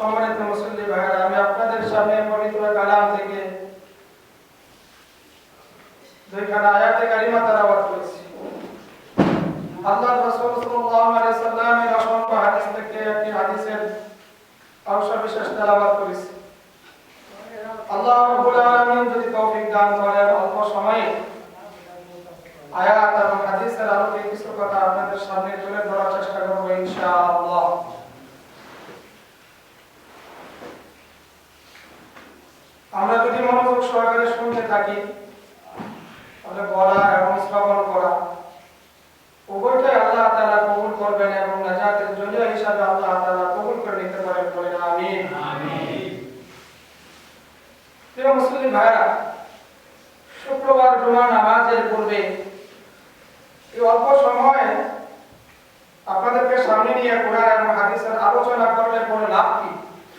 সম্মানিত মুসল্লি ভাইরা, আমি আপনাদের সামনে পবিত্র কালাম থেকে দুইখানা আয়াতে কারিমা তেলাওয়াত করেছি। আল্লাহর রাসূল সাল্লাল্লাহু আলাইহি সাল্লামের অসংখ্য হাদিস থেকে একটি হাদিসের অংশ বিশেষ তেলাওয়াত করেছি। আল্লাহ রাব্বুল আলামিন যদি তৌফিক দান করেন, অল্প সময়ে আয়াত এবং হাদিসের আলোকে কিছু কথা আপনাদের সামনে তুলে ধরার চেষ্টা করব ইনশাআল্লাহ। আমরা যদি মনোযোগ সহকারে শুনতে থাকি তাহলে বলা এবং শ্রবণ করা উভয়টাই আল্লাহ তাআলা কবুল করবেন এবং নাজাতের জরিয়া হিসাবে আল্লাহ তাআলা কবুল করে নিতে পারেন। বলেন আমিন। আমিন। প্রিয় মুসলিম ভাইরা, শুক্রবার জুমার নামাজের পূর্বে এই অল্প সময়ে আপনাদেরকে সামনে নিয়ে কোরআন এবং হাদিসের আলোচনা করলে পরে লাভ কি,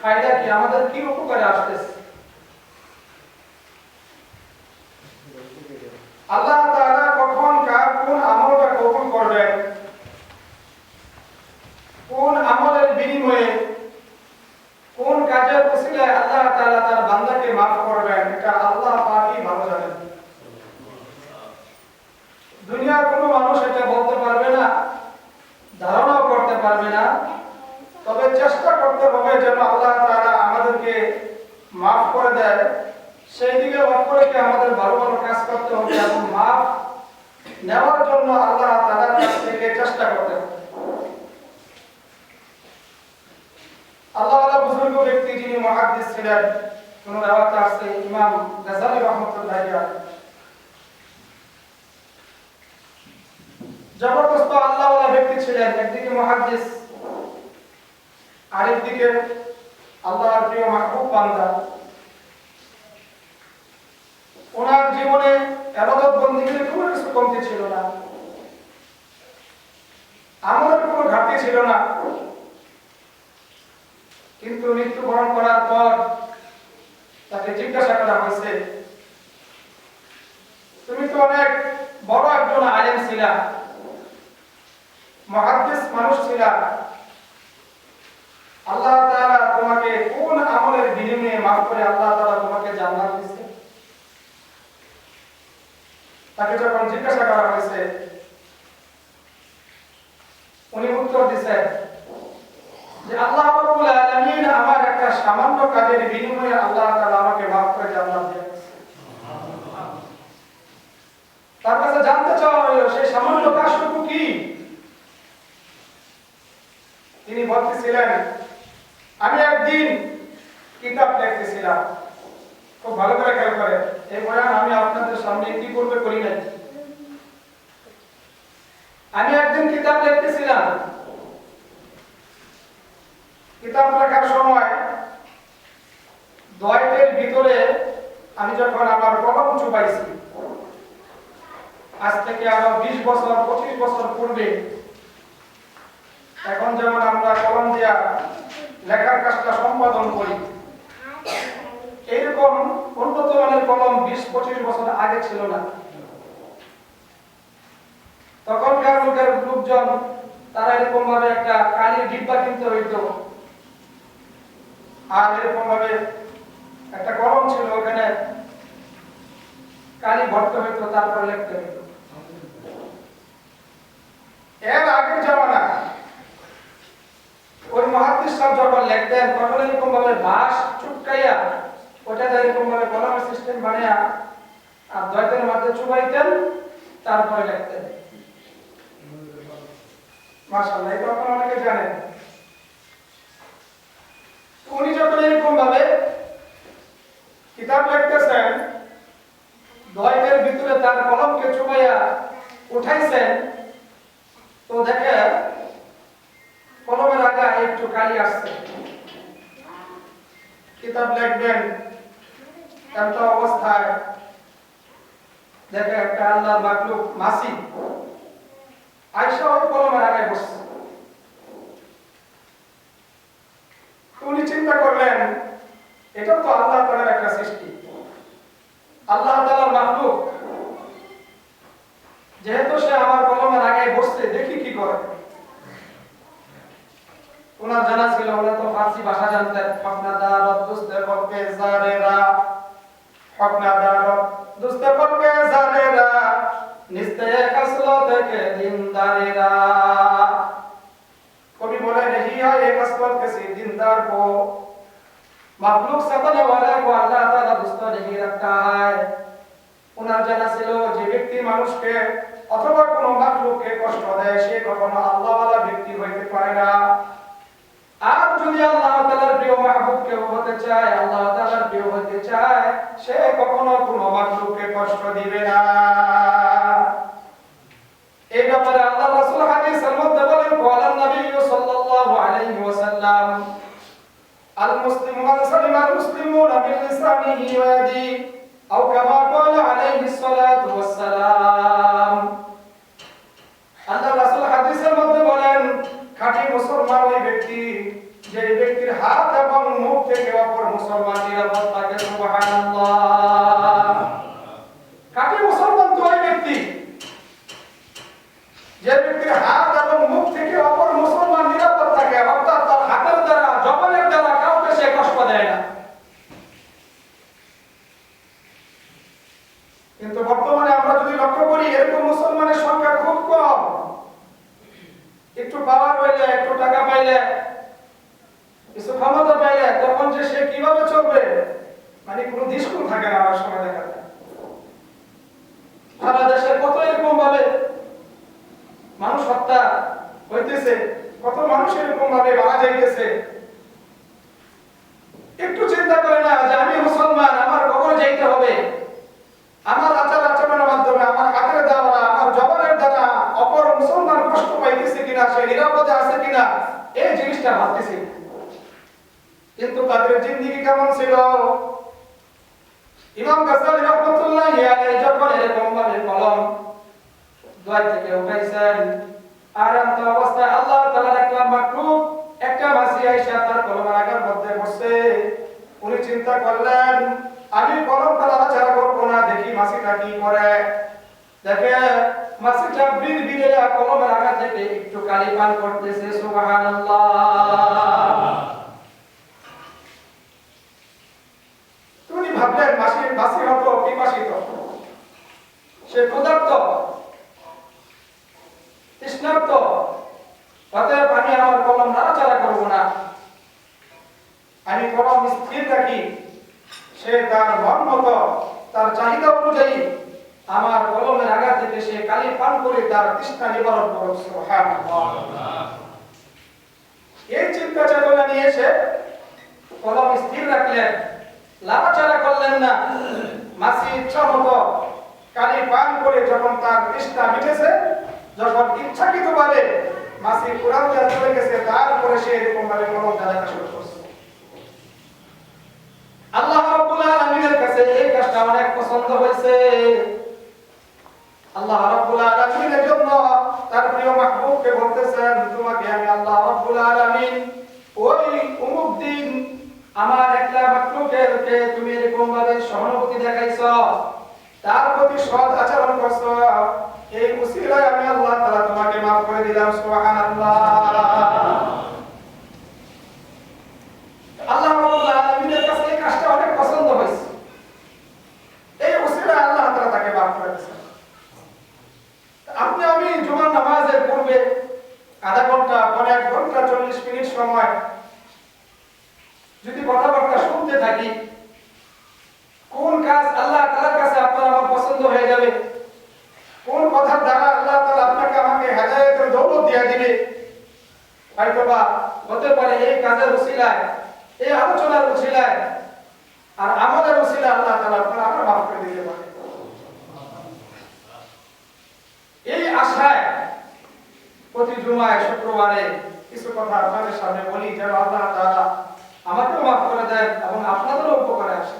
ফায়দা কি, আমাদের কি উপকারে আসতেছে? আল্লাহ তাআলা কখন কার কোন আমলটা কবুল করবেন, কোন আমলের বিনিময়ে কোন কাজের ওসিলায় আল্লাহ তাআলা তার বান্দাকে maaf করবেন, এটা আল্লাহ পাকই ভালো জানেন। দুনিয়ার কোনো মানুষ এটা বলতে পারবে না, ধারণাও করতে পারবে না। তবে চেষ্টা করতে হবে যেন আল্লাহ তাআলা আমাদেরকে maaf করে দেয়। সেই দিকে লক্ষ্য রেখে আমাদের ভালো ভালো কাজ করতে হবে এবং maaf নেওয়ার জন্য আল্লাহ তাআলার কাছ থেকে চেষ্টা করতে হবে। আল্লাহ তাআলা বুজুর্গ ব্যক্তি যিনি মুহাদ্দিস ছিলেন, কোন রাওয়াতে আছে ইমাম গাযালি রাহমাতুল্লাহি আলাইহি, জবরদস্ত আল্লাহওয়ালা ব্যক্তি ছিলেন। একদিকে মুহাদ্দিস, আরেকদিকে আল্লাহর প্রিয় মাহবুব বান্দা। ওনার জীবনে ইবাদত বন্দেগীর কোনো কিছু কমতি ছিল না, আমলের কোনো ঘাটতি ছিল না। কিন্তু মৃত্যুবরণ করার পর তাকে জিজ্ঞাসা করা হয়েছে, তুমি তো অনেক বড় একজন আলেম ছিলা, মুহাদ্দিস মানুষ ছিলা, আল্লাহ তাআলা তোমাকে কোন আমলের বিনিময়ে maaf করে আল্লাহ তাআলা তোমাকে জান্নাত দিয়েছে? তাকে যখন জিজ্ঞাসা করা হয়েছে, উনি উত্তর দিয়েছেন যে আল্লাহ রাব্বুল আলামিন আমার একটা সামান্য কাজের বিনিময়ে আল্লাহ তাআলা আমাকে maaf করে জান্নাত দিয়েছে। তার কাছে জানতে চাওয়া হলো সেই সামান্য কাজটুকু কি? তিনি বলতেছিলেন, আমি একদিন কিতাব লিখতেছিলাম। খুব ভালো করে খেয়াল করেন, এই বয়ান আমি আপনাদের সামনে কি করবে করি নাই। আমি একদিন কিতাব লিখতেছিলাম, কিতাব লেখার সময় দয়ের ভিতরে আমি যখন আমার কলম চুবাইছি, আজ থেকে আরো 20 বছর 25 বছর পূর্বে, এখন যেমন আমরা কলম দিয়া লেখার কাজটা সম্পাদন করি, এইরকম উন্নত মানের কলম 20-25 বছর আগে ছিল না। তখনকার লোকজন তারা এরকম ভাবে একটা কালির ডিব্বা কিনতে হইতো, আর এরকম ভাবে একটা কলম ছিল, ওখানে কালি ভরতে হইতো, তারপর লিখতে হইতো। এর আগের জামানা ওই মুহাদ্দিস সাহেব যখন লিখতেন, তখন এরকম ভাবে বাঁশ চুটকাইয়া ওটাতে এরকম ভাবে কলমের সিস্টেম বানিয়ে আর দয়ের মধ্যে চুবাইতেন, তারপরে লিখতেন। মাশাআল্লাহ, এটা আপনারা অনেকে জানেন। উনি যখন এরকম ভাবে কিতাব লিখতেছেন, দয়ের ভিতরে তার কলমকে চুবাইয়া উঠাইছেন, তো দেখে কলমের আগা একটু কালি আসছে। কিতাব লিখবেন এমন অবস্থায় দেখে একটা আল্লাহর মাখলুক মাছি আয়েশা ওই কলমের আগায় বসছে। উনি চিন্তা করলেন, এটা তো আল্লাহ তাআলার একটা সৃষ্টি, আল্লাহ তাআলার মাখলুক, যেহেতু সে আমার কলমের আগায় বসছে, দেখি কি করে। ওনার জানা ছিল, ওরা তো ফার্সি ভাষা জানতেন, বলতেছেন হকনাদারত দুস্তে বলকে জারেরা, হকনাদারত দুস্তে বলকে জারেরা, নিস্তে কাসলো থেকে দিনদারেরা। कभी बोले नहीं है एक असलत किसी दीनदार को, मखलूक सताने वाले को अल्लाह ताला दुश्मन नहीं रखता है। उनार জানা ছিল যে ব্যক্তি মানুষকে অথবা কোনো মাখলুককে কষ্ট দেয় সে কখনো আল্লাহ ওয়ালা ব্যক্তি হইতে পারে না। আর যদি আল্লাহ তাআলার প্রিয় মাহবুব কেউ হতে চায়, আল্লাহ তাআলার প্রিয় হতে চায়, সে কখনো কোনো মাখলুককে কষ্ট দিবে না। এই ব্যাপারে আল্লাহ রাসূল হাদিসের মধ্যে বলেন ওয়ালান নবী সাল্লাল্লাহু আলাইহি ওয়াসাল্লাম আল মুসলিমু মান সালিমা আল মুসলিমুনা মিন লিসানিহি ওয়া ইয়াদিহি আও কামা ক্বালা আলাইহি সালাতু ওয়াসসালাম। আল্লাহ রাসূল হাদিসের মধ্যে বলেন খাঁটি মুসলমান ওই ব্যক্তি যে ব্যক্তির হাত এবং মুখ থেকে অপর মুসলমান নিরাপদ থাকে। সুবহানাল্লাহ। খাঁটি মুসলমান তো ওই ব্যক্তি যে ব্যক্তির হাত এবং মুখ থেকে অপর মুসলমান নিরাপদ থাকে, অর্থাৎ তার হাতের দ্বারা জবানের দ্বারা কাউকে সে কষ্ট দেয় না। কিন্তু বর্তমানে আমরা যদি লক্ষ্য করি এরকম মুসলমানের সংখ্যা খুব কম। একটু পাওয়ার পাইলে, একটু টাকা পাইলে, কিছু ক্ষমতা পাইলে তখন যে সে কিভাবে চলবে মানে কোনো দৃষ্টিকোণ থাকে না। আমার সময় দেখা যায় সারা দেশে কত এরকম ভাবে মানুষ হত্যা হইতেছে, কত মানুষ এরকম ভাবে মারা যাইতেছে। একটু চিন্তা করে না যে আমি মুসলমান, আমার কবরে যাইতে হবে, আমার আচার আচরণের মাধ্যমে, আমার হাতের দ্বারা, আমার জবানের দ্বারা অপর মুসলমান কষ্ট পাইতেছে কিনা, সে নিরাপদে আছে কিনা, এই জিনিসটা ভাবতেছি। কিন্তু তাদের জিন্দেগি কেমন ছিল? ইমাম গাজ্জালী রাহমাতুল্লাহি আলাইহি যখন এরকম ভাবে কলম দোয়া থেকে উঠাইছেন, আরান্ত অবস্থায় আল্লাহ তাআলা একটা মাকরুহ একটা মাসি আয়েশা তার কলমের আগার মধ্যে বসে, উনি চিন্তা করলেন আমি কলমটা নাড়াচাড়া করব না, দেখি মাসিটা কি করে। দেখে মাসিটা বিড়বিড়ে কলমের আগা থেকে একটু কালি পান করতেছে। সুবহানাল্লাহ। তুমি ভাবলেন মাসি হতো পিপাসিত, সে ক্ষুধার্ত, তৃষ্ণার্ত, অতএব আমি আমার কলম নাড়াচাড়া করবো না, আমি কলম স্থির রাখি। সে তার মন মতো, তার চাহিদা অনুযায়ী আমার কলমের আগা থেকে সে কালি পান করে তার তৃষ্ণা নিবারণ করবে। সুবহানাল্লাহ। এই চিন্তা চেতনা নিয়ে সে কলম স্থির রাখলেন, নাড়াচাড়া করলেন না। মাসি ইচ্ছা মতো কালি পান করে যখন তার তৃষ্ণা মিটেছে, যখন ইচ্ছাকৃতভাবে মাসি কোরআন দিয়ে চলে গেছে, তারপরে সে এরকম ভাবে কলম লেখা শুরু করছে। আল্লাহ রাব্বুল আলামিনের কাছে এই কাজটা অনেক পছন্দ হয়েছে। আল্লাহ রাব্বুল আলামিনের জন্য তার প্রিয় মাহবুবকে বলতেছেন তোমাকে আমি আল্লাহ রাব্বুল আলামিন ওই অমুক দিন আমার একটা মাখলুকেরকে তুমি এরকম ভাবে সহানুভূতি দেখাইছো, তার প্রতি সৎ আচরণ করছো, এই উসিলায় আমি আল্লাহ তাআলা তোমাকে maaf করে দিলাম। সুবহানাল্লাহ। আল্লাহ রাব্বুল আলামিনের কাছে এই কাজটা অনেক পছন্দ হয়েছে। এই উসিলায় আল্লাহ তাআলা তাকে maaf করে দিয়েছেন। আপনি আমি জুমার নামাজের পূর্বে আধা ঘন্টা, পরে 1 ঘন্টা 40 মিনিট সময় যদি কথাবার্তা শুনতে থাকি, কোন কাজ আল্লাহ তাআলার কাছে আপনার আমার পছন্দ হয়ে যাবে, কোন কথার দ্বারা আল্লাহ তাআলা আপনাকে আমাকে হেদায়েতের দৌলত দিয়ে দিবে, হয়তোবা হতে পারে এই কাজের উসিলায়, এই আলোচনার উসিলায় আর আমাদের উসিলায় আল্লাহ তাআলা আপনার আমার maaf করে দিতে পারে। এই আশায় প্রতি জুমায় শুক্রবারে কিছু কথা আপনাদের সামনে বলি যেন আল্লাহ তাআলা আমাকেও maaf করে দেন এবং আপনাদেরও উপকারে আসে।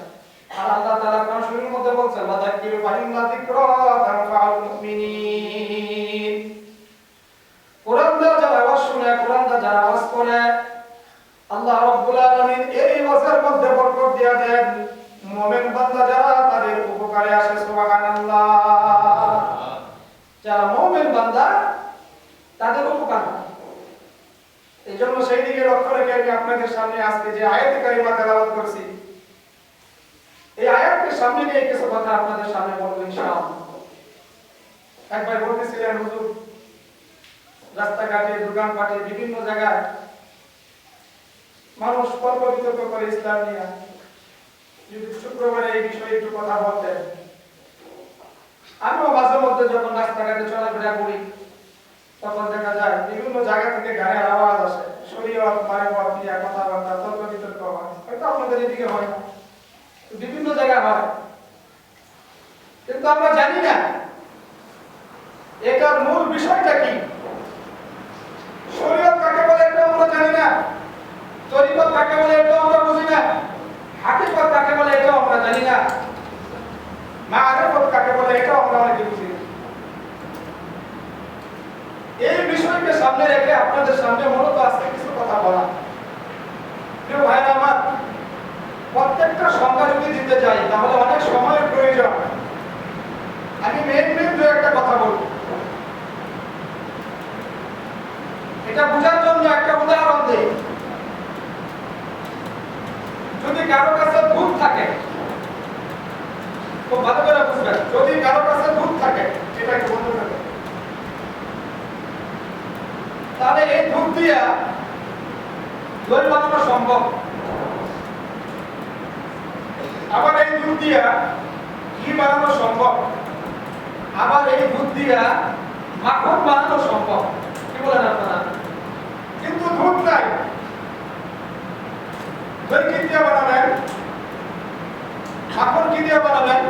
আর আল্লাহ তাআলা কোরআন শরীফের মধ্যে বলছেন ওয়াযাক্কিরু ফাইন্না যিকরা তানফাউল মুমিনিন। কোরআন দ্বারা যারা আওয়াজ শুনে, কোরআন দ্বারা যারা আওয়াজ করে, আল্লাহ রাব্বুল আলামিন এই ওয়াজের মধ্যে বরকত দিয়ে দেন। মুমিন বান্দা যারা তাদের উপকারে আসে। সুবহানাল্লাহ। যারা মুমিন বান্দা তাদের উপকার হয়। এই জন্য সেই দিকে লক্ষ্য রেখে আমি আপনাদের সামনে আজকে যে আয়াতে কারিমা তেলাওয়াত করছি, এই আয়াতকে সামনে নিয়ে কিছু কথা আপনাদের সামনে বলবো ইনশাআল্লাহ। একবার বলতেছিলেন, হুজুর রাস্তাঘাটে, দোকানপাটে, বিভিন্ন জায়গায় মানুষ তর্ক বিতর্ক করে ইসলাম নিয়ে। যদি শুক্রবারে এই বিষয়ে একটু কথা বলতেন। আমিও মাঝে মধ্যে যখন রাস্তাঘাটে চলাফেরা করি তখন দেখা যায় বিভিন্ন জায়গা থেকে গানের আওয়াজ আসে, শরীয়ত মারিফত নিয়ে কথাবার্তা, তর্ক বিতর্ক হয়। হয়তো আপনাদের এদিকে হয় না, বিভিন্ন জায়গায় হয়, কিন্তু আমরা জানি না এটার মূল বিষয়টা কি। শরীয়ত কাকে বলে এটা আমরা জানি না, তরিকত কাকে বলে এটা আমরা বুঝি না, হাকিকত কাকে বলে এটা আমরা জানি না, মারিফত কাকে বলে এটা আমরা অনেকে বুঝি না। এই বিষয়কে সামনে রেখে আপনাদের সামনে মূলত আজকে কিছু কথা বলা। প্রিয় ভাইরা আমার, প্রত্যেকটা সংখ্যা যদি দিতে যাই তাহলে অনেক সময়ের প্রয়োজন। আমি মেন দু একটা কথা বলবো। এটা বোঝার জন্য একটা উদাহরণ দিই। যদি কারো কাছে দুধ থাকে, খুব ভালো করে বুঝবেন, যদি কারো কাছে দুধ থাকে, এটা কি বন্ধ থাকে, তাহলে এই দুধ দিয়া দই বানানো সম্ভব। আবার এই দুধ দিয়া ঘি বানানো সম্ভব। আবার এই দুধ দিয়া মাখন বানানো সম্ভব। কি বলেন আপনারা? কিন্তু দুধ নাই, দই কি দিয়ে বানাবেন? মাখন কি দিয়ে বানাবেন?